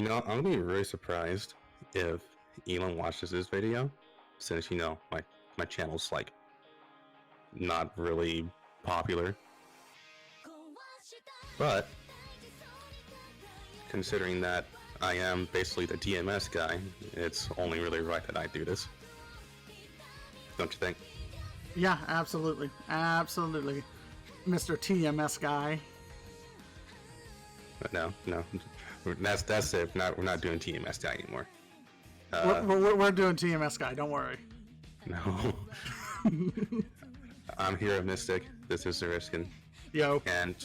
I'm gonna be really surprised if Elon watches this video, since my channel's like not really popular. But considering that I am basically the TMS guy, it's only really right that I do this. Don't you think? Yeah, absolutely. Absolutely. Mr. TMS guy. But no. That's it. We're not doing TMS guy anymore. We're doing TMS guy, don't worry. No. I'm Hero Mystic. This is Xritsken. Yo. And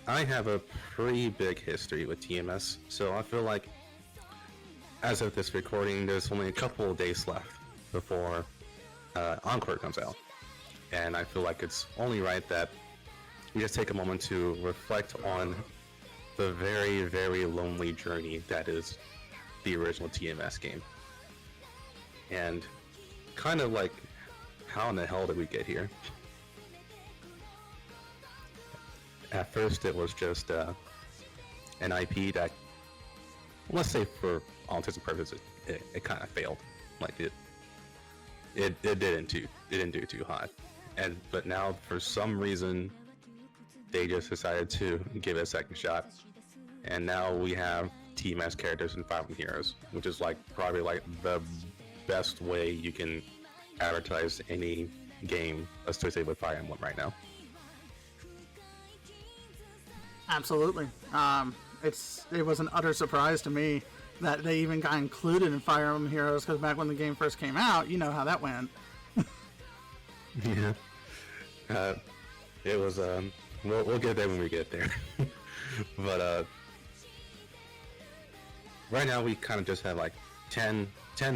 I have a pretty big history with TMS, so I feel like as of this recording, there's only a couple of days left before Encore comes out. And I feel like it's only right that we just take a moment to reflect on the very, very lonely journey that is the original TMS game. And kind of like, how in the hell did we get here? At first it was just an IP that, let's say for all intents and purposes, it kind of failed. Like it didn't do too hot. But now for some reason they just decided to give it a second shot, and now we have TMS characters in Fire Emblem Heroes, which is like probably like the best way you can advertise any game associated with Fire Emblem right now. Absolutely. It was an utter surprise to me that they even got included in Fire Emblem Heroes, because back when the game first came out, you know how that went. Yeah. It was we'll get there when we get there. But right now we kind of just have like 10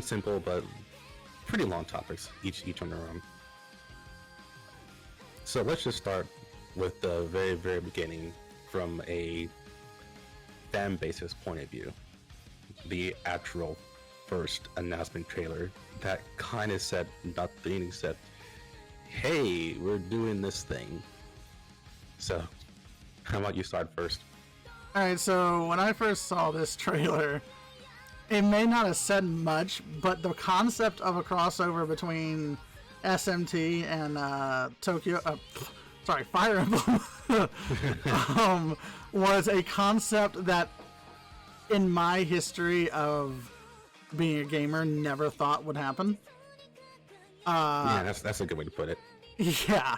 simple but pretty long topics, each on their own. So let's just start with the very, very beginning from a fan basis point of view. The actual first announcement trailer that kind of said nothing except, hey, we're doing this thing. So how about you start first? Alright, so when I first saw this trailer, it may not have said much, but the concept of a crossover between SMT and Fire Emblem was a concept that, in my history of being a gamer, never thought would happen. Yeah, that's a good way to put it. Yeah.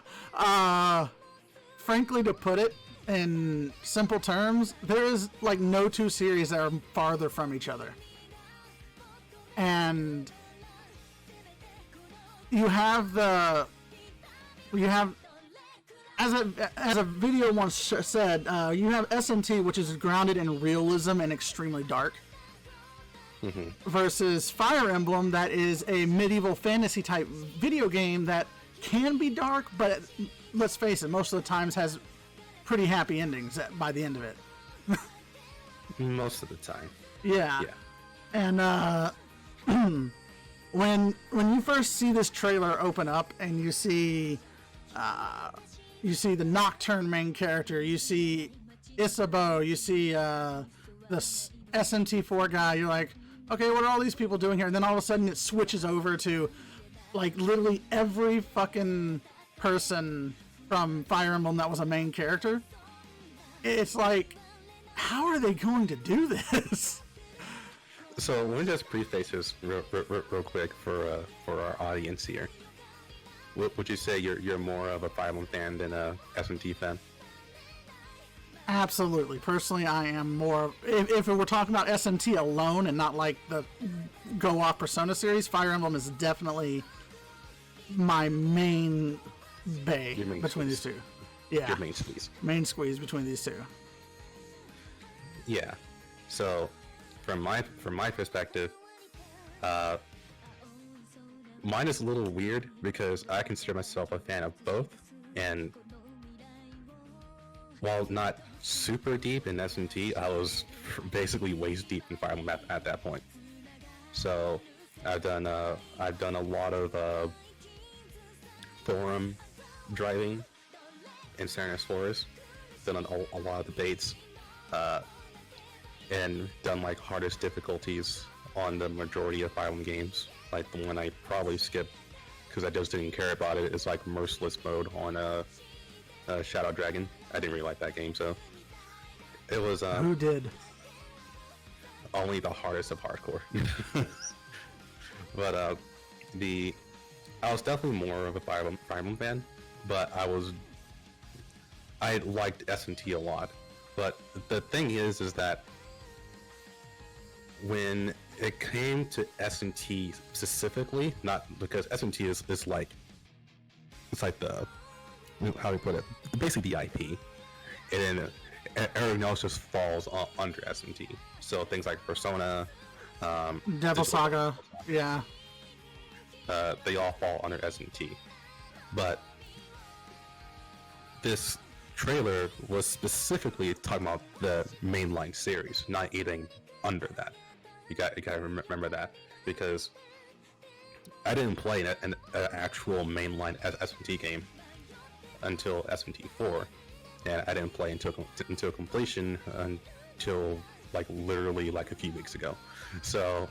Frankly, to put it in simple terms, there is like no two series that are farther from each other. And as a video once said, you have SMT, which is grounded in realism and extremely dark, versus Fire Emblem, that is a medieval fantasy type video game that can be dark, but let's face it, most of the times has pretty happy endings by the end of it. Most of the time. Yeah. And when you first see this trailer open up and you see the Nocturne main character, you see Isabeau, you see the SMT4 guy, you're like, okay, what are all these people doing here? And then all of a sudden it switches over to like literally every fucking person from Fire Emblem that was a main character. It's like, how are they going to do this? So let me just preface this real quick for our audience here. Would you say you're more of a Fire Emblem fan than a SMT fan? Absolutely. Personally, I am more. If we're talking about SMT alone and not like the Go Off Persona series, Fire Emblem is definitely my main between these two. Yeah. Your main squeeze. Main squeeze between these two. Yeah. So from my perspective, mine is a little weird because I consider myself a fan of both, and while not super deep in SMT, I was basically waist deep in Fire Emblem at that point. So I've done a lot of forum driving in San Explorers, done a lot of debates, and done like hardest difficulties on the majority of Fire Emblem games. Like the one I probably skipped because I just didn't care about it is like Merciless mode on Shadow Dragon. I didn't really like that game, so it was Who did? only the hardest of hardcore. But I was definitely more of a Fire Emblem fan, but I liked S&T a lot. But the thing is that when it came to S&T specifically, not because S&T is like, it's like the, how do you put it? Basically the IP, and then everything else just falls under S&T. So things like Persona, Devil Saga, yeah. They all fall under S&T. But this trailer was specifically talking about the mainline series, not anything under that. You gotta remember that, because I didn't play an actual mainline S&T game until S&T 4, and I didn't play until completion until like literally like a few weeks ago. So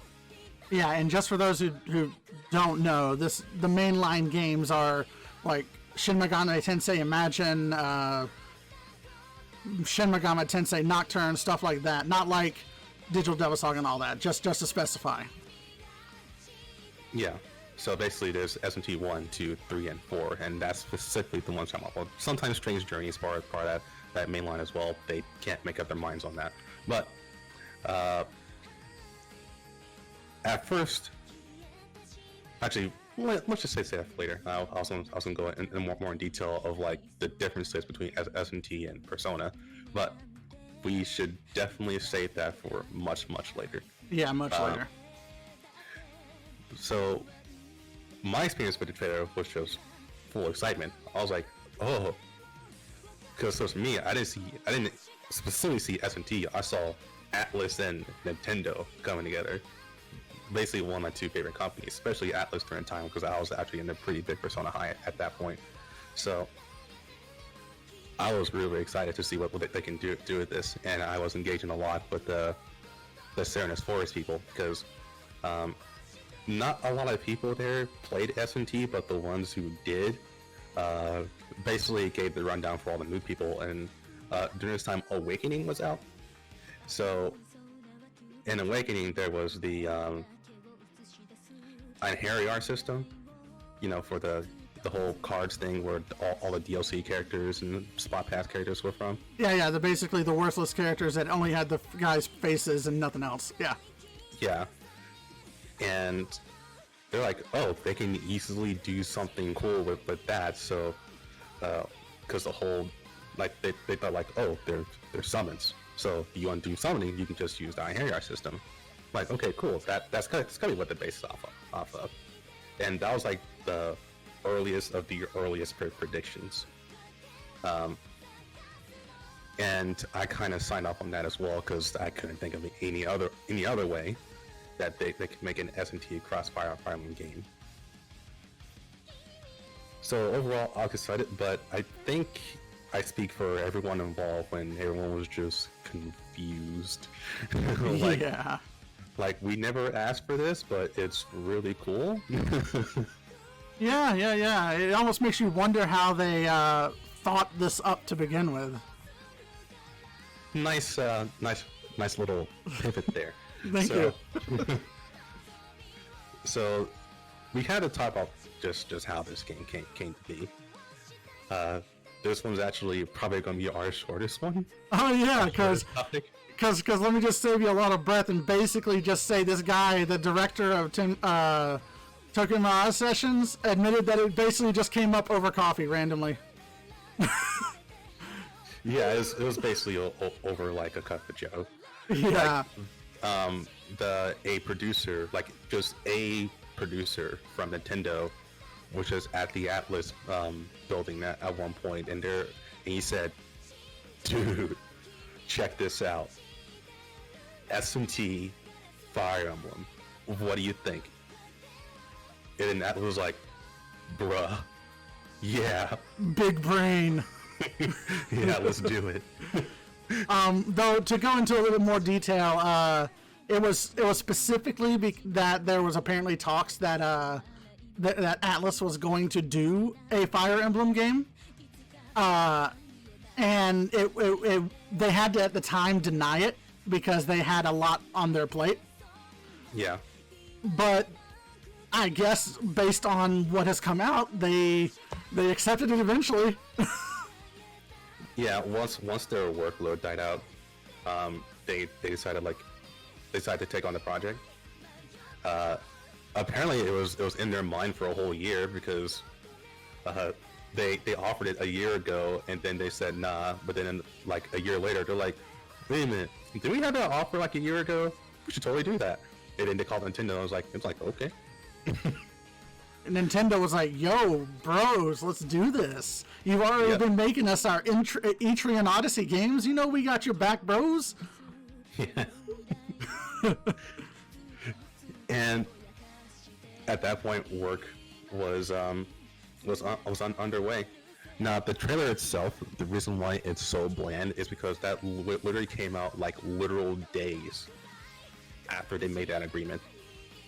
yeah, and just for those who don't know, the mainline games are like Shin Megami Tensei Imagine, Shin Megami Tensei Nocturne, stuff like that. Not like Digital Devil Saga and all that. Just to specify. yeah. So basically, there's S&T 1, 2, 3, and 4, and that's specifically the ones I'm talking about. Sometimes Strange Journey is part of that mainline as well. They can't make up their minds on that. But at first, actually, let's just say that later. I was gonna go in more in detail of like the differences between S&T and Persona, but we should definitely save that for much later. Yeah, much later. So my experience with the trailer was just full excitement. I was like, oh, because for me, I didn't specifically see S&T. I saw Atlas and Nintendo coming together. Basically one of my two favorite companies, especially Atlas during time, because I was actually in a pretty big Persona high at that point. So I was really excited to see what they can do with this, and I was engaging a lot with the Serenus Forest people, because not a lot of people there played S&T, but the ones who did basically gave the rundown for all the new people. And during this time, Awakening was out. So in Awakening, there was the Harry system, for the whole cards thing where all the DLC characters and spot pass characters were from. Yeah, they're basically the worthless characters that only had the guys' faces and nothing else. Yeah. Yeah. And they're like, oh, they can easily do something cool with that. So, because the whole, like, they thought like, oh, they're summons. So if you want to do summoning, you can just use the Harry system. Like, okay, cool. That's gotta be what the base is off of. And that was like the earliest of the earliest predictions. And I kind of signed off on that as well, because I couldn't think of any other way that they could make an S&T Crossfire Fire Emblem game. So overall, I was excited, but I think I speak for everyone involved when everyone was just confused. Yeah. Like, we never asked for this, but it's really cool. Yeah. It almost makes you wonder how they thought this up to begin with. Nice little pivot there. Thank you. So we had to talk about just how this game came to be. This one's actually probably going to be our shortest one. Oh yeah, because let me just save you a lot of breath and basically just say this guy, the director of Tokyo Mirage Sessions, admitted that it basically just came up over coffee randomly. Yeah, it was basically over like a cup of Joe. Yeah. Like, a producer from Nintendo, which was at the Atlas building at one point, and he said, "Dude, check this out. S&T Fire Emblem. What do you think?" And that was like, bruh, yeah. Big brain. Yeah, let's do it. Though to go into a little bit more detail, it was specifically that there was apparently talks that that Atlas was going to do a Fire Emblem game, and they had to at the time deny it because they had a lot on their plate. Yeah. But I guess based on what has come out, they accepted it eventually. Yeah, once their workload died out, they decided to take on the project. Apparently, it was in their mind for a whole year because they offered it a year ago, and then they said nah. But then like a year later, they're like, wait a minute, did we have that offer like a year ago? We should totally do that. And then they called Nintendo. And it's like okay. Nintendo was like, yo, bros, let's do this. You've already been making us our Etrian Odyssey games. You know we got your back, bros. Yeah. And at that point, work was underway. Now, the trailer itself, the reason why it's so bland is because that literally came out like literal days after they made that agreement.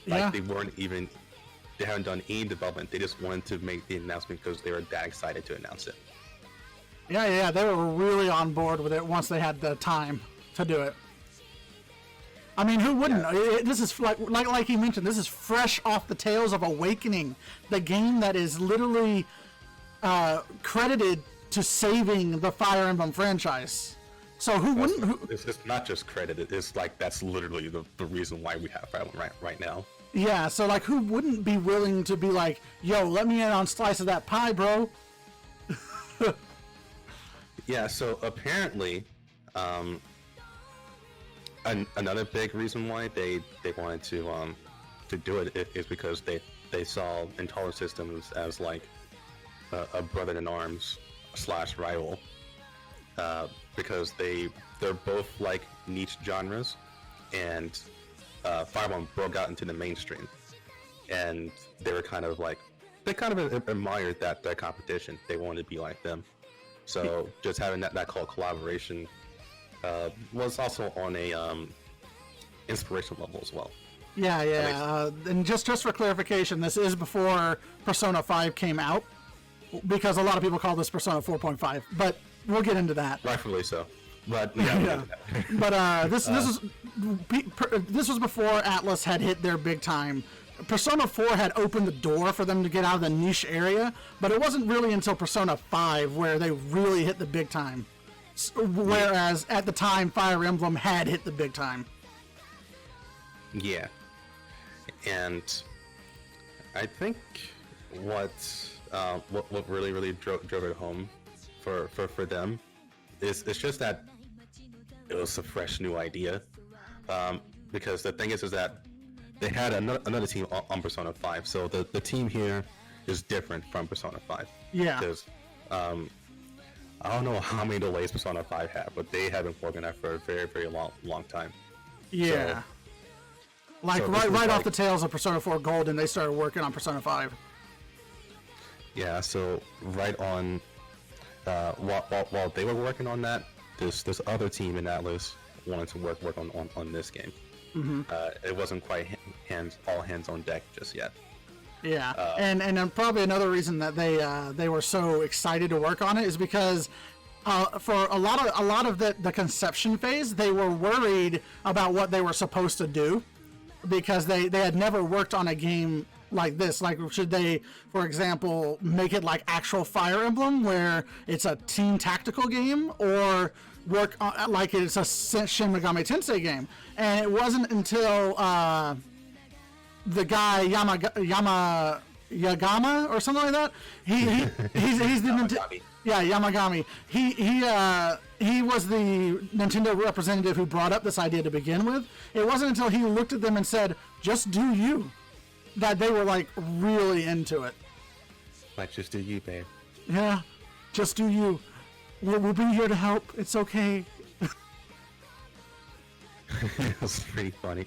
Like they haven't done any development. They just wanted to make the announcement because they were that excited to announce it. Yeah, they were really on board with it once they had the time to do it. I mean, who wouldn't? Yeah. This is like you mentioned. This is fresh off the tails of Awakening, the game that is literally credited to saving the Fire Emblem franchise. So who wouldn't? It's not just credited. It's like that's literally the reason why we have Fire Emblem right now. Yeah. So like, who wouldn't be willing to be like, yo, let me in on a slice of that pie, bro? Yeah. So apparently. Another big reason why they wanted to do it is because they saw Intolerant Systems as like a brother in arms / rival, because they're both like niche genres, and Fire Emblem broke out into the mainstream, and they kind of admired that competition. They wanted to be like them, so just having that called collaboration. Was also on a inspiration level as well. Yeah. And just for clarification, this is before Persona 5 came out, because a lot of people call this Persona 4.5, but we'll get into that. Rightfully so. But yeah. But this was before Atlas had hit their big time. Persona 4 had opened the door for them to get out of the niche area, but it wasn't really until Persona 5 where they really hit the big time. Whereas at the time, Fire Emblem had hit the big time. Yeah, and I think what really drove it home for them is it's just that it was a fresh new idea. Because the thing is that they had another team on Persona 5, so the team here is different from Persona 5. Yeah. Because I don't know how many delays Persona 5 had, but they have been working on that for a very, very long time. Yeah. Right off the tails of Persona 4 Golden, they started working on Persona 5. Yeah, so right on, while they were working on that, this other team in Atlas wanted to work on this game. Mm-hmm. It wasn't quite all hands on deck just yet. Yeah, and probably another reason that they were so excited to work on it is because for a lot of the conception phase, they were worried about what they were supposed to do, because they had never worked on a game like this. Like, should they, for example, make it like actual Fire Emblem, where it's a team tactical game, or work on, like it's a Shin Megami Tensei game? And it wasn't until the guy Yagama or something like that. He's the Yamagami. Yamagami. He was the Nintendo representative who brought up this idea to begin with. It wasn't until he looked at them and said, "Just do you," that they were like really into it. Like, just do you, babe. Yeah, just do you. We'll be here to help. It's okay. It was pretty funny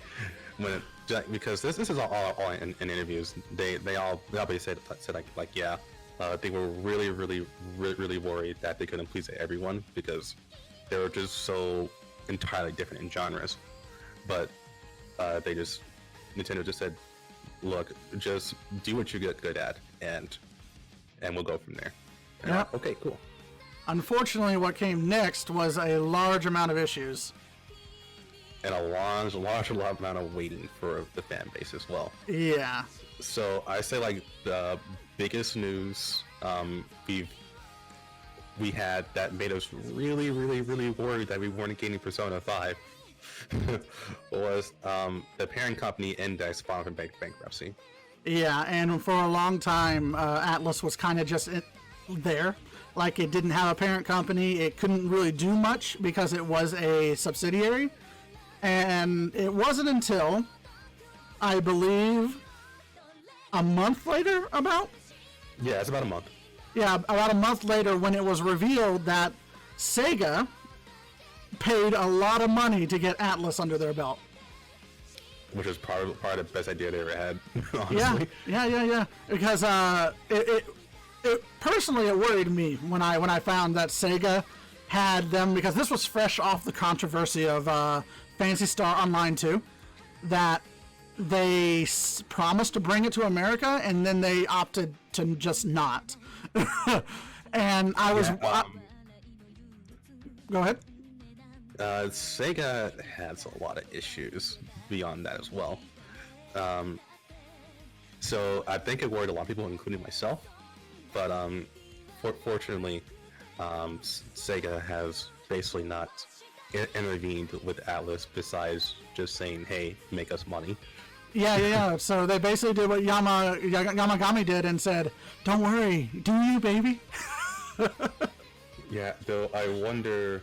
because this is all in interviews. They all basically said like yeah, they were really worried that they couldn't please everyone, because They were just so entirely different in genres. But Nintendo just said, look, just do what you get good at, and we'll go from there. And Yeah. like, okay, cool. Unfortunately, what came next was a large amount of issues. And a large amount of waiting for the fan base as well. Yeah. So I say like the biggest news we had that made us really, really, really worried that we weren't getting Persona 5 was the parent company Index filing for bankruptcy. Yeah, and for a long time, Atlas was kind of just there. Like, it didn't have a parent company. It couldn't really do much because it was a subsidiary. And it wasn't until, I believe, a month later, about? Yeah, it's about a month. Yeah, about a month later when it was revealed that Sega paid a lot of money to get Atlas under their belt. Which is probably the best idea they ever had, honestly. Yeah. Because it personally, it worried me when I found that Sega had them, because this was fresh off the controversy of Phantasy Star Online 2, that they promised to bring it to America and then they opted to just not. And I was... go ahead. Sega has a lot of issues beyond that as well. So I think it worried a lot of people, including myself. But fortunately, Sega has basically not intervened with Atlas besides just saying, hey, make us money. Yeah. So they basically did what Yamagami did and said, don't worry, do you, baby? Yeah, though I wonder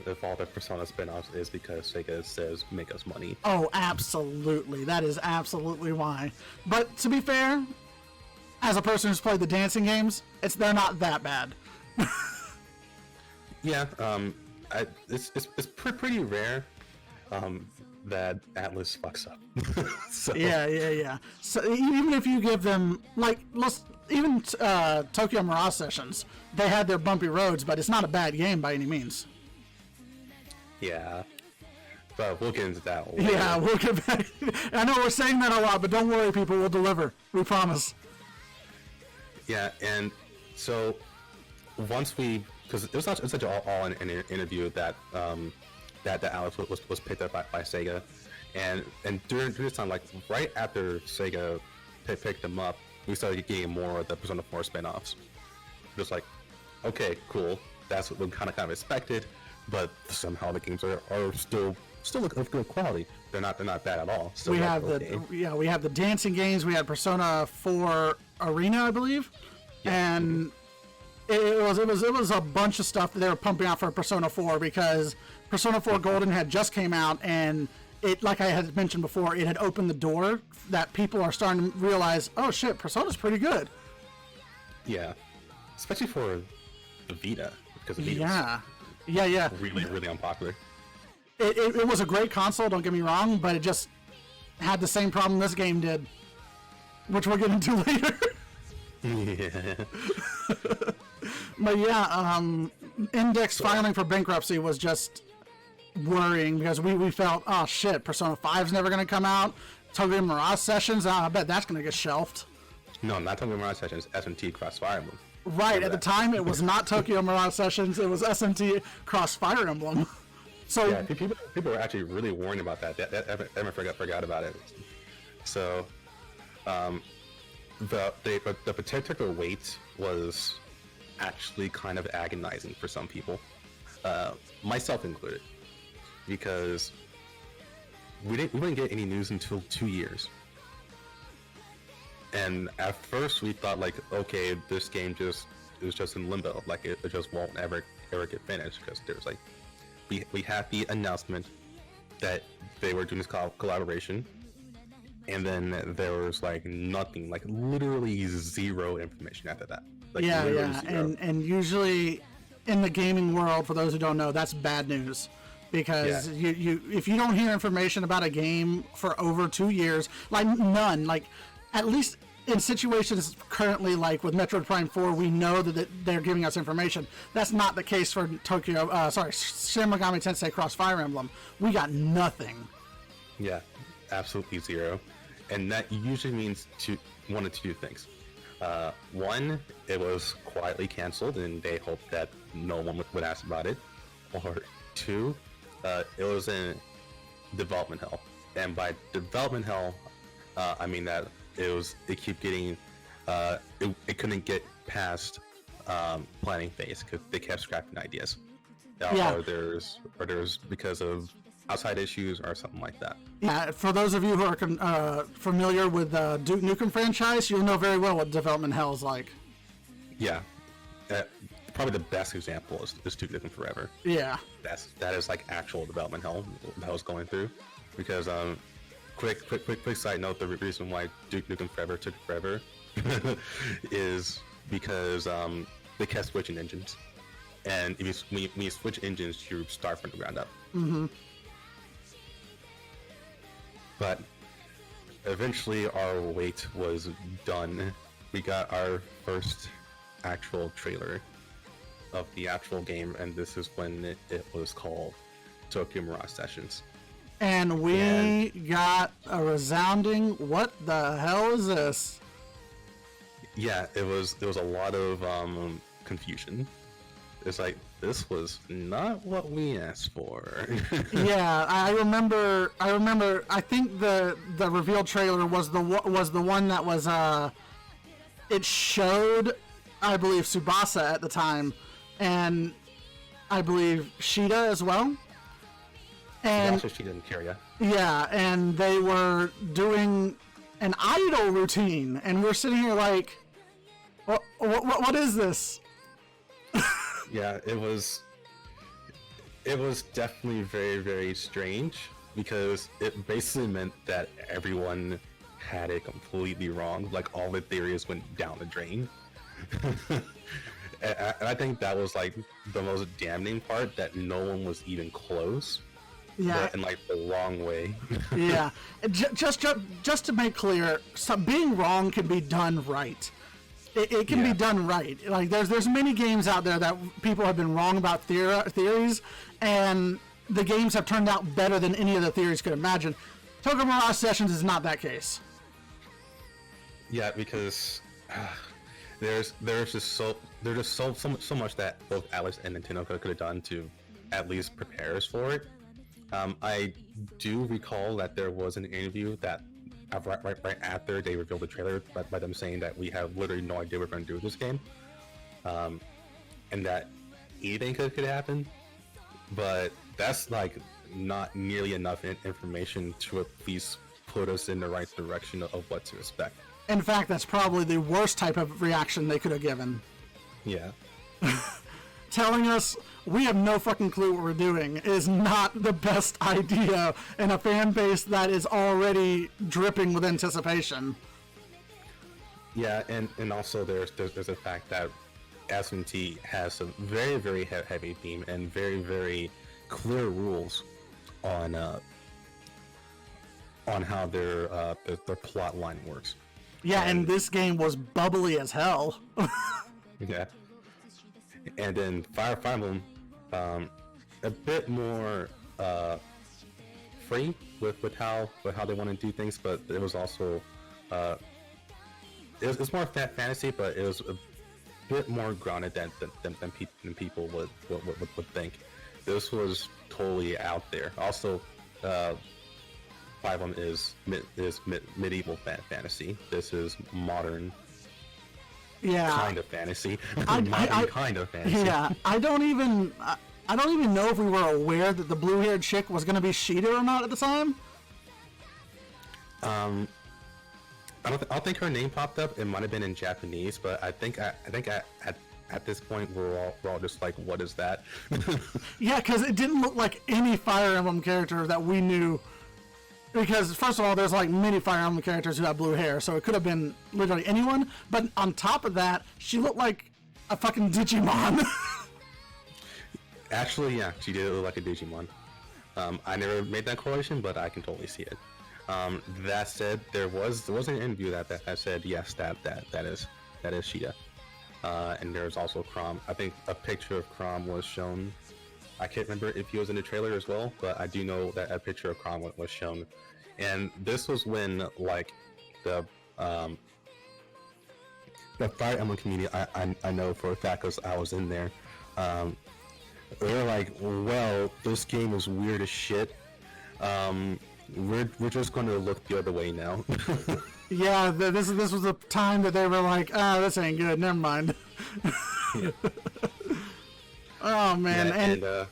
if all the Persona spin-offs is because Sega says make us money. Oh, absolutely. That is absolutely why. But to be fair, as a person who's played the dancing games, they're not that bad. Yeah, it's pretty rare that Atlas fucks up. So, Yeah. So even if you give them, like, even Tokyo Mirage Sessions, they had their bumpy roads, but it's not a bad game by any means. Yeah, but we'll get into that later. Yeah, we'll get back. I know we're saying that a lot, but don't worry, people, we'll deliver. We promise. Yeah, and so once because it was such an all in an interview that that Alex was picked up by Sega, and during this time, like right after Sega picked them up, we started getting more of the Persona 4 spin-offs. Just like, okay, cool, that's what we kind of expected, but somehow the games are still of good quality. They're not bad at all. So we like, have okay. we have the dancing games. We had Persona 4 Arena, I believe, and it was a bunch of stuff that they were pumping out for Persona 4 because Persona 4 Golden had just came out, and it, like I had mentioned before, it had opened the door that people are starting to realize, oh shit, Persona's pretty good. Yeah, especially for the Vita, because the Vita yeah, really, really unpopular. It was a great console, don't get me wrong, but it just had the same problem this game did, which we'll get into later. Yeah. But yeah, Index filing for bankruptcy was just worrying because we felt, oh shit, Persona 5's never going to come out. Tokyo Mirage Sessions, I bet that's going to get shelved. No, not Tokyo Mirage Sessions, SMT Cross Fire Emblem. Right, at the time it was not Tokyo Mirage Sessions, it was SMT Cross Fire Emblem. So yeah, people were actually really worried about that. I forgot about it. So, the particular wait was actually kind of agonizing for some people, myself included, because we didn't get any news until 2 years. And at first we thought like, okay, this game is just in limbo, like it just won't ever get finished, because there's like we had the announcement that they were doing this collaboration, and then there was like nothing, like literally zero information after that. Like, yeah, zero. and usually in the gaming world, for those who don't know, that's bad news. Because you if you don't hear information about a game for over 2 years, like none, like at least in situations currently like with Metroid Prime 4, we know that they're giving us information. That's not the case for Shin Megami Tensei Cross Fire Emblem. We got nothing. Yeah, absolutely zero. And that usually means one of two things. One, it was quietly canceled and they hoped that no one would ask about it. Or two, it was in development hell. And by development hell, I mean that it kept getting, it couldn't get past planning phase because they kept scrapping ideas. Yeah. Or there's because of outside issues or something like that. Yeah, for those of you who are familiar with the Duke Nukem franchise, you'll know very well what development hell is like. Yeah. Probably the best example is Duke Nukem Forever. Yeah. That is like actual development hell that I was going through. Because quick side note, the reason why Duke Nukem Forever took forever is because they kept switching engines. And when you switch engines, you start from the ground up. Mm-hmm. But eventually our wait was done. We got our first actual trailer of the actual game, and this is when it was called Tokyo Mirage Sessions. And we got a resounding, what the hell is this? Yeah, it was a lot of confusion. It's like, this was not what we asked for. Yeah, I remember. I think the reveal trailer was the one that was it showed, I believe, Tsubasa at the time, and I believe Shida as well. And Tsubasa, she didn't care, yeah. Yeah, and they were doing an idol routine, and we're sitting here like, what is this? Yeah, it was definitely very, very strange because it basically meant that everyone had it completely wrong. Like, all the theories went down the drain. And I think that was like the most damning part, that no one was even close. Yeah, but in like the wrong way. Yeah, just to make clear, being wrong can be done right. It can be done right. Like there's many games out there that people have been wrong about theories, and the games have turned out better than any of the theories could imagine. Tokyo Mirage Sessions is not that case. Yeah, because there's just so much that both Alice and Nintendo could have done to at least prepare us for it. I do recall that there was an interview that right after they revealed the trailer by them saying that we have literally no idea what we're going to do with this game, and that anything could happen, but that's like not nearly enough information to at least put us in the right direction of what to expect. In fact, that's probably the worst type of reaction they could have given. Yeah. Telling us we have no fucking clue what we're doing is not the best idea in a fan base that is already dripping with anticipation. Yeah, and also there's the fact that S&T has a very, very heavy theme and very, very clear rules on how their plot line works. Yeah, and this game was bubbly as hell. Yeah. And then Fire Emblem, a bit more free with how they want to do things, but it was also it's more fantasy, but it was a bit more grounded than people would think. This was totally out there. Also, Fire Emblem is medieval fantasy. This is modern. Yeah, kind of fantasy. Kind of fantasy. Yeah, I don't even know if we were aware that the blue-haired chick was going to be Shida or not at the time. I don't think her name popped up. It might have been in Japanese, but I think at this point we're all just like, what is that? Yeah, because it didn't look like any Fire Emblem character that we knew. Because, first of all, there's like many Fire Emblem characters who have blue hair, so it could have been literally anyone. But on top of that, she looked like a fucking Digimon. Actually, yeah, she did look like a Digimon. I never made that correlation, but I can totally see it. That said, there was an interview that said yes, that is Sheeta. And there's also Crom. I think a picture of Crom was shown. I can't remember if he was in the trailer as well, but I do know that a picture of Crom was shown. And this was when, like, the Fire Emblem community, I know for a fact because I was in there, they were like, well, this game is weird as shit. We're just going to look the other way now. Yeah, this was the time that they were like, this ain't good, never mind. Yeah. Oh, man, Yeah, and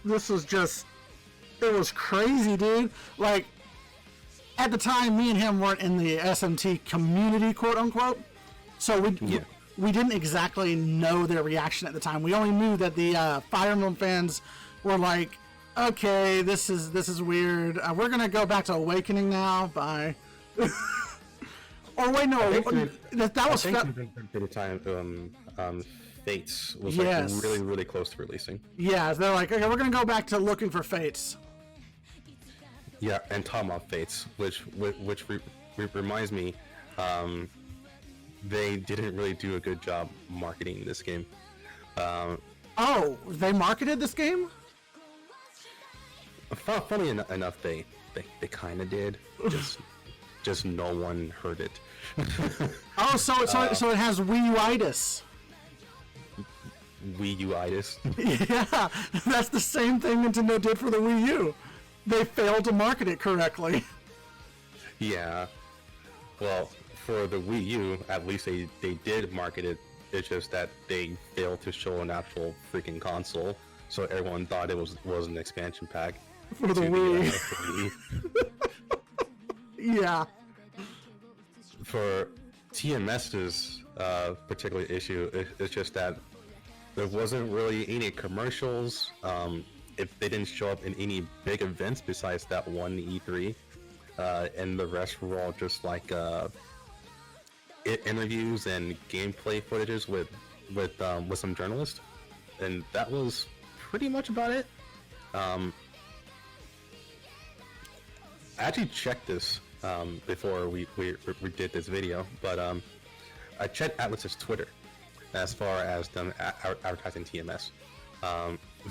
this was just, it was crazy, dude. Like, at the time, me and him weren't in the SMT community, quote unquote, so we didn't exactly know their reaction at the time. We only knew that the Fire Emblem fans were like, okay, this is weird. We're gonna go back to Awakening now. Bye. Or wait, no, that was at the time. Fates was like really close to releasing. Yeah, they're like, okay, we're gonna go back to looking for Fates. Yeah, and talking about Fates, which reminds me, they didn't really do a good job marketing this game. Oh, they marketed this game? Funny enough, they kind of did. Just no one heard it. Oh, so it has Wii U-itis. Wii U-itis. Yeah, that's the same thing Nintendo did for the Wii U. They failed to market it correctly. Yeah. Well, for the Wii U, at least they did market it. It's just that they failed to show an actual freaking console, so everyone thought it was an expansion pack for the Wii. Yeah. For TMS's particular issue, it's just that there wasn't really any commercials. If they didn't show up in any big events besides that one E3, and the rest were all just like interviews and gameplay footages with some journalists, and that was pretty much about it. I actually checked this before we did this video, but I checked Atlus's Twitter as far as them advertising TMS.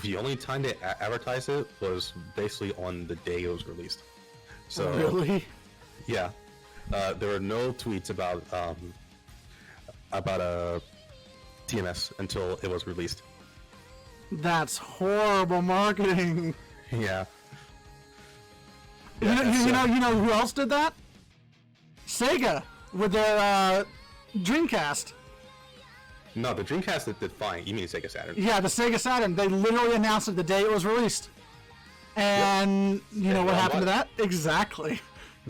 The only time they advertised it was basically on the day it was released. So really? Yeah, there were no tweets about TMS until it was released. That's horrible marketing. Yeah. You know who else did that? Sega with their Dreamcast. No, the Dreamcast did fine. You mean Sega Saturn? Yeah, the Sega Saturn. They literally announced it the day it was released. And you know what happened to that? Exactly.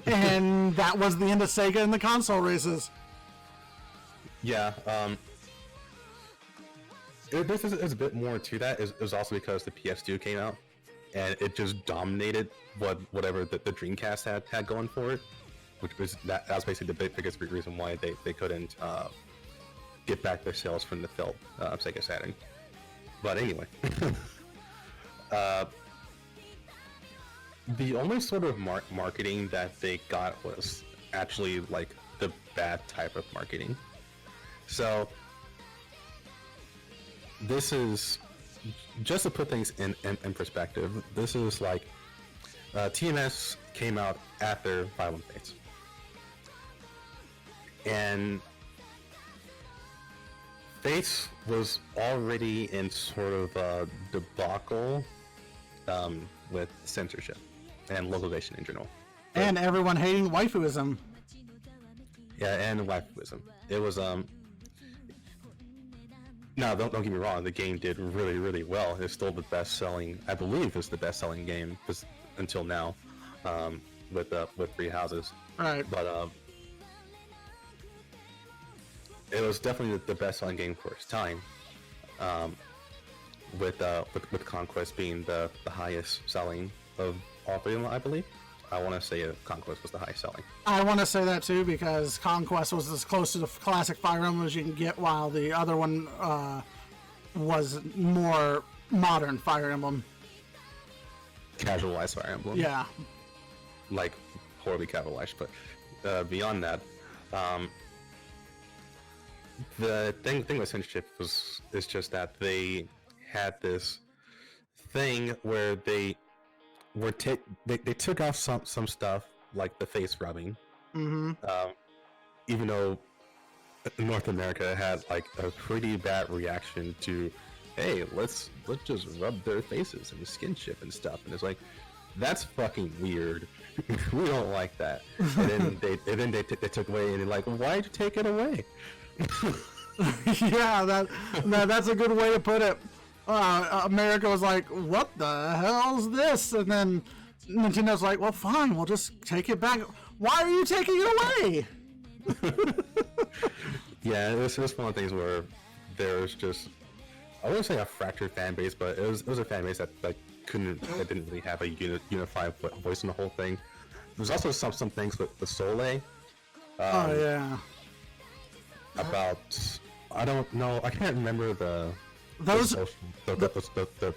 And that was the end of Sega in the console races. Yeah. There's a bit more to that. It was also because the PS2 came out, and it just dominated whatever the Dreamcast had going for it, which was that was basically the biggest reason why they couldn't get back their sales from the failed Sega Saturn. But anyway, the only sort of marketing that they got was actually like the bad type of marketing. So this is just to put things in perspective. This is like TMS came out after Fire Emblem Fates, and Fates was already in sort of a debacle with censorship and localization in general. And everyone hating waifuism. Yeah, and waifuism. It was no, don't get me wrong. The game did really well. It's still the best-selling. I believe it's the best-selling game until now, with Three Houses. Right. But it was definitely the best-selling game for its time. With Conquest being the highest selling of all three of them, I believe. I want to say Conquest was the highest selling. I want to say that too, because Conquest was as close to the classic Fire Emblem as you can get, while the other one was more modern Fire Emblem. Casualized Fire Emblem. Yeah. Like horribly capitalized. But beyond that, the thing with censorship is just that they had this thing where they took off some stuff like the face rubbing, even though North America had like a pretty bad reaction to, hey, let's just rub their faces and skinship and stuff, and it's like, that's fucking weird. We don't like that. And then they took away, and they're like, why'd you take it away? Yeah, that's a good way to put it. America was like, what the hell's this? And then Nintendo's like, well, fine, we'll just take it back. Why are you taking it away? Yeah, it was one of the things where there was just, I wouldn't say a fractured fan base, but it was a fan base that didn't really have a unified voice in the whole thing. There's also some things with Soleil. Oh yeah. About, I don't know, I can't remember the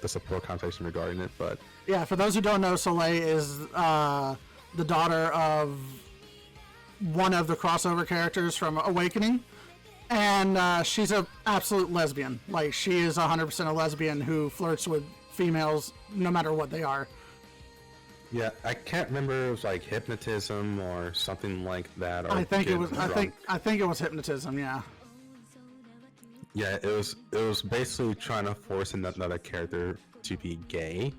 support conversation regarding it, but yeah, for those who don't know, Soleil is the daughter of one of the crossover characters from Awakening, and she's an absolute lesbian. Like, she is 100% a lesbian who flirts with females no matter what they are. Yeah, I can't remember if it was like hypnotism or something like that. Or I think it was. I think it was hypnotism. Yeah. Yeah, it was basically trying to force another character to be gay.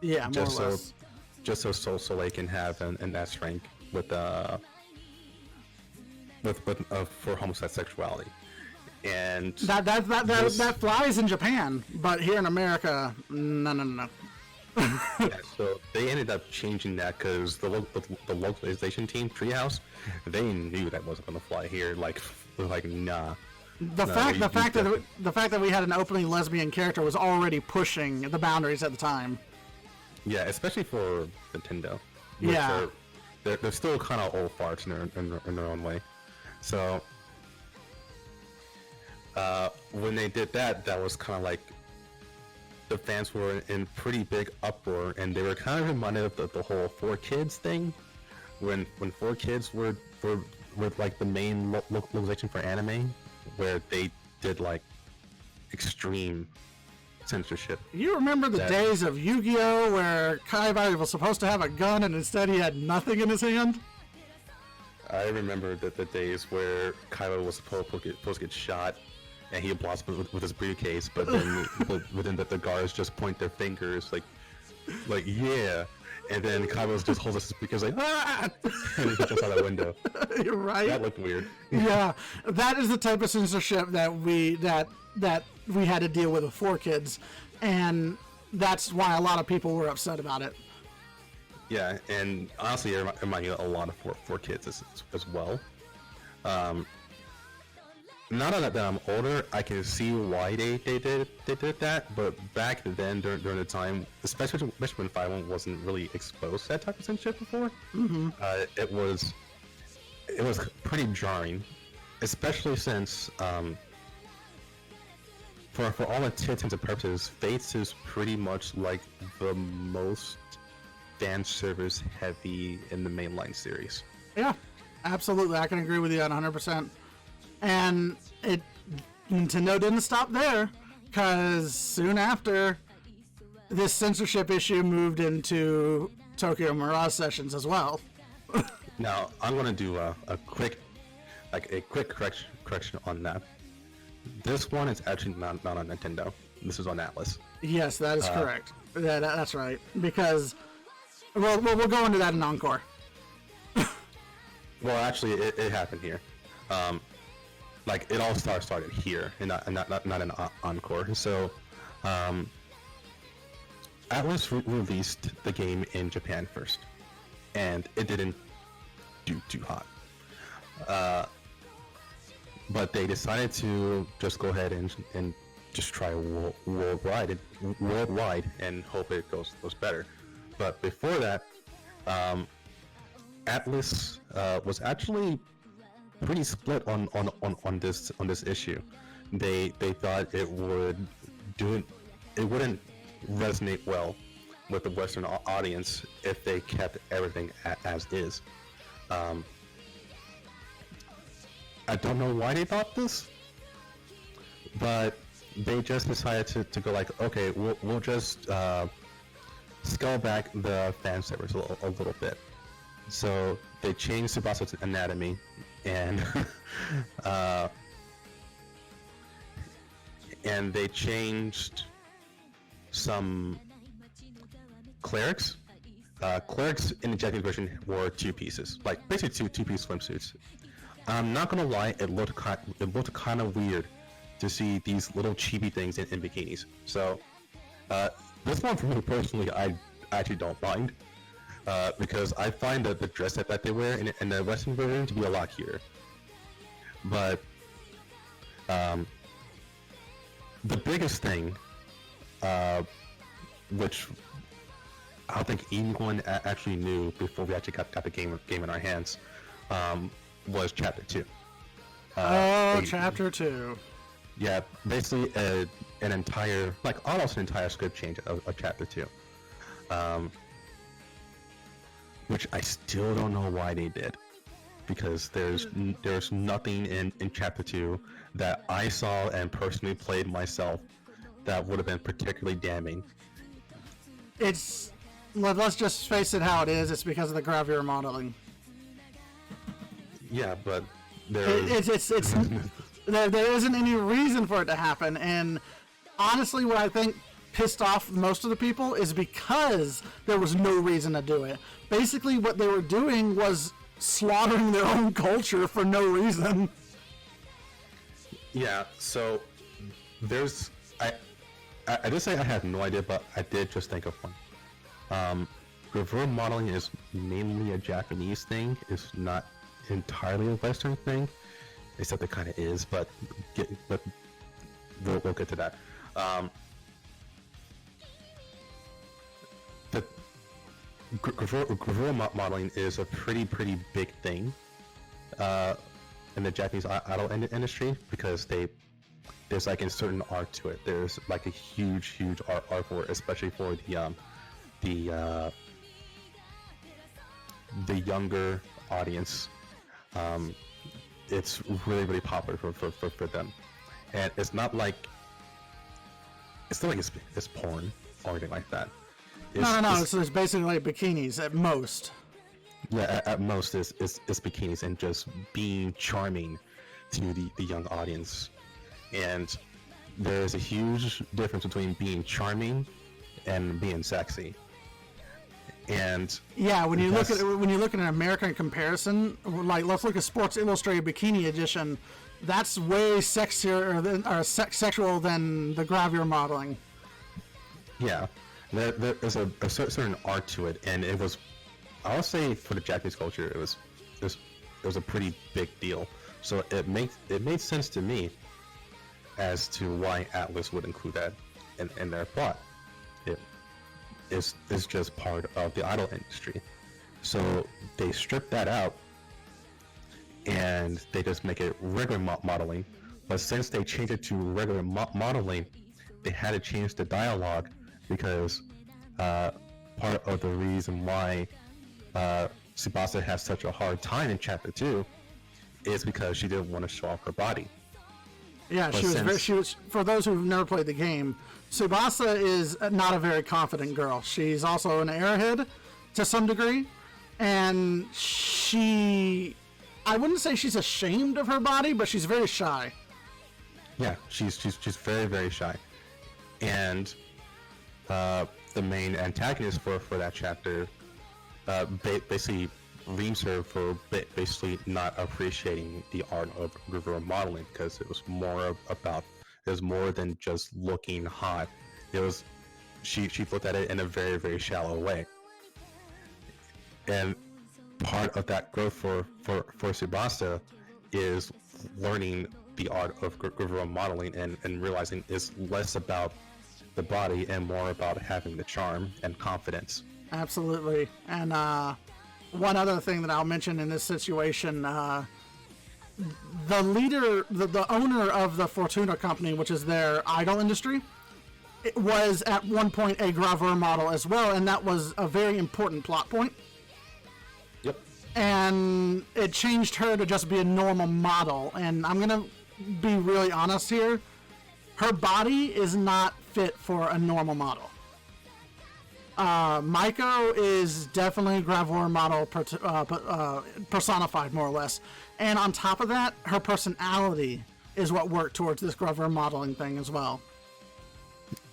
Yeah, more just or less. Just so Soleil can have an S rank with for homosexuality, and that flies in Japan, but here in America, no. Yeah, so they ended up changing that because the localization team, Treehouse, they knew that wasn't going to fly here. Like nah. The fact that we had an openly lesbian character was already pushing the boundaries at the time. Yeah, especially for Nintendo. Yeah, they're still kind of old farts in their own way. So when they did that, that was kind of like, the fans were in pretty big uproar, and they were kind of reminded of the whole 4Kids thing, when 4Kids were like the main localization for anime, where they did like extreme censorship. You remember the days of Yu-Gi-Oh, where Kaiba was supposed to have a gun and instead he had nothing in his hand? I remember the days where Kaiba was supposed to get shot, and he blossomed with his briefcase, but then the guards just point their fingers like yeah, and then Kaiba just holds his briefcase like, ah, and he jumps out that window. You're right. That looked weird. Yeah, that is the type of censorship that we had to deal with 4Kids, and that's why a lot of people were upset about it. Yeah, and honestly, it reminded me a lot of 4Kids as well. Now that I'm older, I can see why they did that, but back then during the time, especially when 5.1 wasn't really exposed to that type of censorship before, it was pretty jarring, especially since for all intents and purposes, Fates is pretty much like the most fan service heavy in the mainline series. Yeah, absolutely, I can agree with you on 100%. And Nintendo didn't stop there, because soon after, this censorship issue moved into Tokyo Mirage Sessions as well. Now, I'm going to do a quick correction on that. This one is actually not on Nintendo. This is on Atlas. Yes, that is correct. That's right. Because, we'll go into that in Encore. Well, actually, it happened here. Like, it all started here, and not in Encore. So, Atlas released the game in Japan first, and it didn't do too hot. But they decided to just go ahead and just try worldwide and hope it goes better. But before that, Atlas was actually pretty split on this issue. They thought it wouldn't resonate well with the Western audience if they kept everything as is. Um, I don't know why they thought this, but they just decided to go like, okay, we'll just scale back the fan service a little bit. So they changed Tsubasa's anatomy, and and they changed some clerics. Clerics in the Japanese version wore two pieces, like basically two-piece swimsuits. I'm not gonna lie, it looked kind of weird to see these little chibi things in bikinis. So this one for me personally, I actually don't mind because I find that the dress that they wear in the Western version to be a lot cuter. But the biggest thing, which I don't think anyone actually knew before we actually got the game in our hands, was Chapter 2. Chapter 2. Yeah, basically an entire, like almost an entire script change of Chapter 2. Which I still don't know why they did. Because there's nothing in Chapter 2 that I saw and personally played myself that would have been particularly damning. Let's just face it how it is, it's because of the gravure modeling. Yeah, but there isn't any reason for it to happen, and honestly what I think pissed off most of the people is because there was no reason to do it. Basically what they were doing was slaughtering their own culture for no reason. Yeah, so there's I did say I had no idea, but I did just think of one. Gravure modeling is mainly a Japanese thing. It's not entirely a Western thing, except it kind of is. But we'll get to that. The gravure modeling is a pretty big thing in the Japanese idol industry because there's like a certain art to it. There's like a huge art for it, especially for the younger audience. It's really popular for them, and it's not like it's porn or anything like that. No. So it's basically like bikinis at most. Yeah, at most it's bikinis and just being charming to the young audience. And there's a huge difference between being charming and being sexy. And yeah, when you look at an American comparison, like let's look at Sports Illustrated Bikini Edition, that's way sexier or sexual than the gravure modeling. Yeah, there's a certain art to it, and it was, I would say, for the Japanese culture, it was a pretty big deal. So it made sense to me as to why Atlas would include that in their plot. It's just part of the idol industry. So they strip that out and they just make it regular modeling. But since they changed it to regular modeling, they had to change the dialogue because part of the reason why Tsubasa has such a hard time in Chapter 2 is because she didn't want to show off her body. Yeah, she was. For those who've never played the game, Tsubasa is not a very confident girl. She's also an airhead to some degree, and I wouldn't say she's ashamed of her body, but she's very shy. Yeah, she's very shy, and the main antagonist for that chapter basically reams her for basically not appreciating the art of gravure modeling because it was more than just looking hot. It was she looked at it in a very shallow way, and part of that growth for Tsubasa is learning the art of gravure modeling and realizing it's less about the body and more about having the charm and confidence. Absolutely. And one other thing that I'll mention in this situation, the leader, the owner of the Fortuna company, which is their idol industry, it was at one point a gravure model as well, and that was a very important plot point. Yep. and it changed her to just be a normal model. And I'm gonna be really honest here, her body is not fit for a normal model. Maiko is definitely a Gravor model personified, more or less. And on top of that, her personality is what worked towards this Gravor modeling thing as well.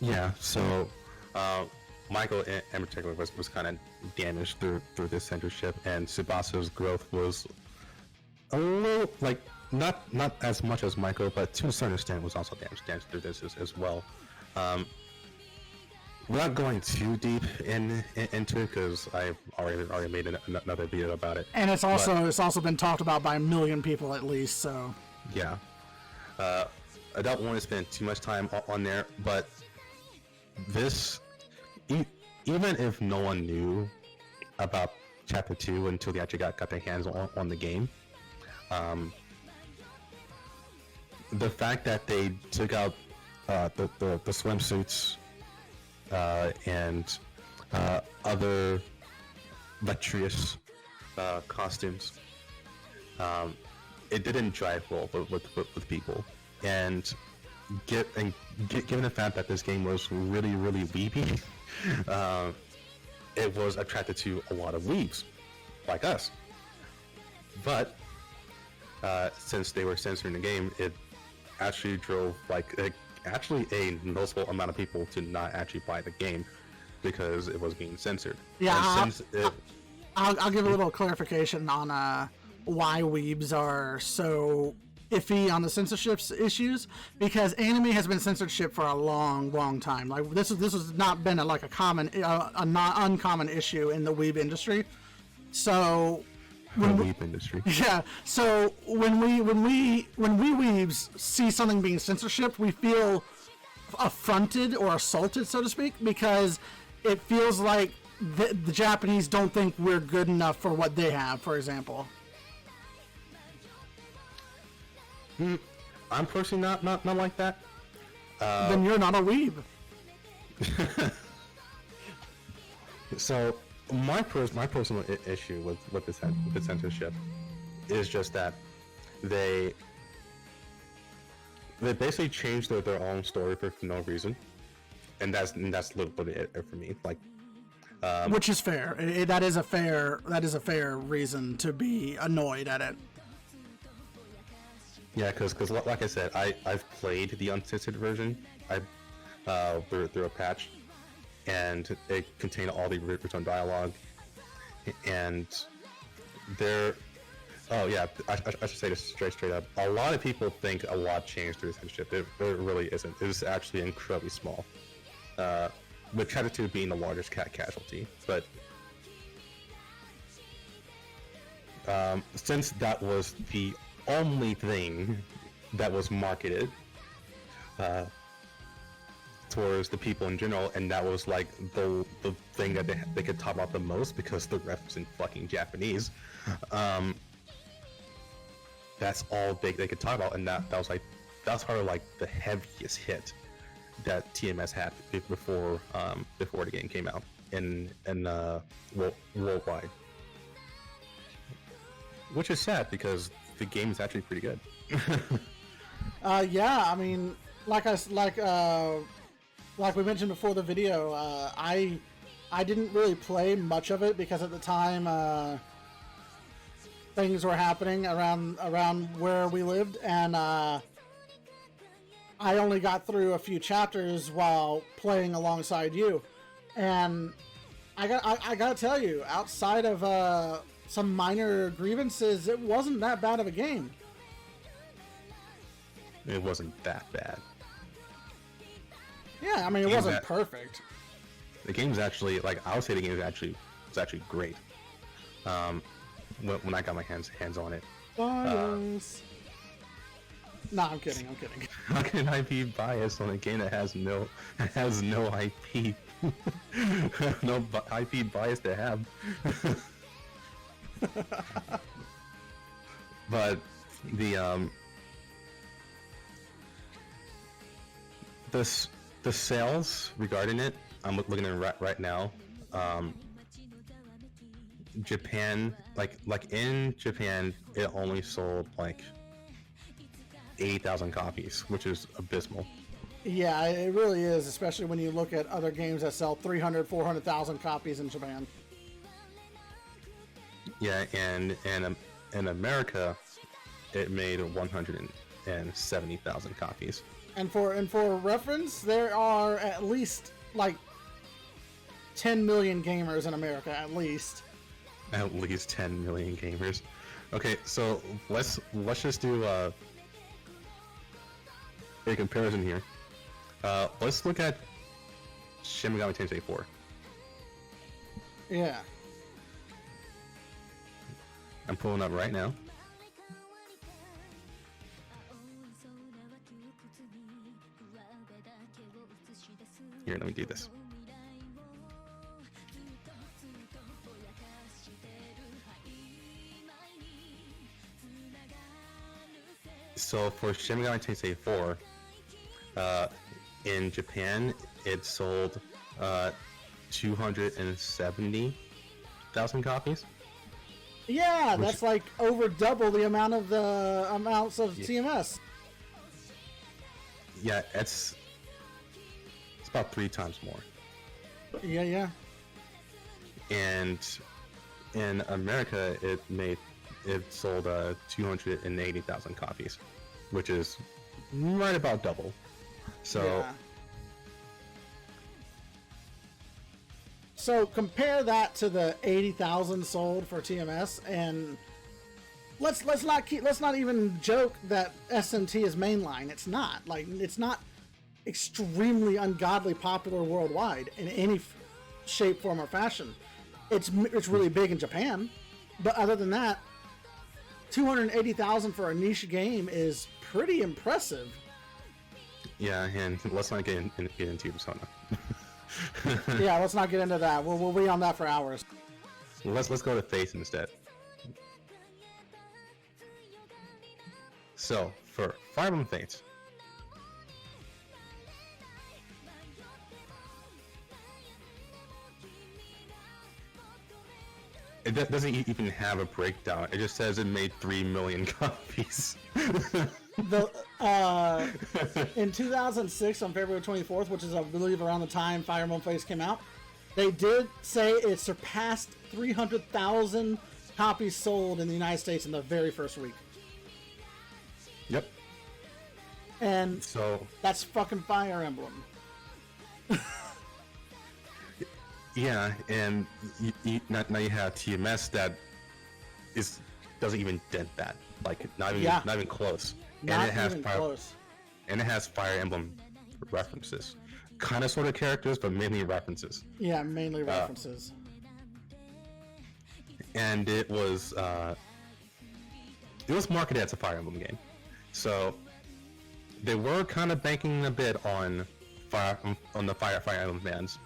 Yeah, so Maiko in particular was kind of damaged through this censorship, and Tsubasa's growth was a little, like, not as much as Maiko, but to a certain extent was also damaged through this as well. We're not going too deep into it because I've already made another video about it. And it's also been talked about by a million people at least. So yeah, I don't want to spend too much time on there, but this, even if no one knew about Chapter 2 until they actually got their hands on the game, the fact that they took out the swimsuits and other luxurious costumes, it didn't drive well with people. And given the fact that this game was really weeby, it was attracted to a lot of weebs like us. But since they were censoring the game, it actually drove actually a noticeable amount of people to not actually buy the game because it was being censored. Yeah, I'll give a little clarification on why weebs are so iffy on the censorship issues, because anime has been censorship for a long time. Like this has not been a not uncommon issue in the weeb industry. So weeb industry. Yeah. So when we weebs see something being censorship, we feel affronted or assaulted, so to speak, because it feels like the Japanese don't think we're good enough for what they have, for example. I'm personally not like that. Then you're not a weeb. So my personal issue with the censorship is just that they basically changed their own story for no reason, and that's literally it for me. Like, which is fair. That is a fair reason to be annoyed at it. Yeah, because like I said, I've played the uncensored version. Through a patch, and it contained all the written dialogue, and I should say this straight up. A lot of people think a lot changed through censorship. It really isn't. It's actually incredibly small. With Chapter 2 being the largest casualty, but since that was the only thing that was marketed towards the people in general, and that was like the thing that they could talk about the most because the rest was in fucking Japanese. That's all they could talk about, and that was probably like the heaviest hit that TMS had before the game came out in worldwide, which is sad because the game is actually pretty good. Yeah, I mean, like we mentioned before the video, I didn't really play much of it because at the time things were happening around where we lived, and I only got through a few chapters while playing alongside you, and I gotta tell you, outside of some minor grievances, it wasn't that bad of a game. It wasn't that bad. Yeah, I mean, it wasn't perfect. The game's actually, like, I would say the game was actually great. When I got my hands on it. Bias. Nah, I'm kidding. How can I be biased on a game that has no IP? No IP bias to have. But the sales regarding it, I'm looking at it right now. Japan, like in Japan, it only sold like 80,000 copies, which is abysmal. Yeah, it really is, especially when you look at other games that sell 300, 400,000 copies in Japan. Yeah, and in America, it made 170,000 copies. And for reference, there are at least like 10 million gamers in America, at least. At least 10 million gamers. Okay, so let's just do a comparison here. Let's look at Shin Megami Tensei 4. Yeah. I'm pulling up right now. Here, let me do this. So for Shin Megami Tensei 4, in Japan, it sold 270,000 copies. Yeah, that's like over double the amount of the amounts of TMS. Yeah, it's about 3 times more. Yeah. And in America, it sold 280,000 copies, which is right about double. So, yeah. So compare that to the 80,000 sold for TMS, and let's not even joke that SMT is mainline. It's not extremely ungodly popular worldwide in any shape, form, or fashion. It's really big in Japan, but other than that, 280,000 for a niche game is pretty impressive. Yeah, and let's not get into Persona. Yeah, let's not get into that. We'll be on that for hours. Let's go to Faith instead. So for Fire Emblem Fates, it doesn't even have a breakdown. It just says it made 3 million copies. In 2006, on February 24th, which is I believe around the time Fire Emblem Fates came out, they did say it surpassed 300,000 copies sold in the United States in the very first week. Yep. And so that's fucking Fire Emblem. Yeah, and now you have TMS that doesn't even dent that. Like not even close. Not even close. And it has Fire Emblem references, kind of sort of characters, but mainly references. Yeah, mainly references. And it was marketed as a Fire Emblem game, so they were kind of banking a bit on the Fire Emblem fans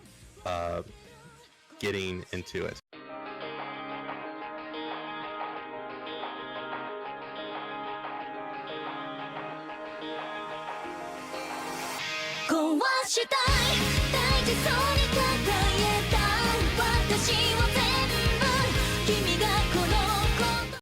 getting into it.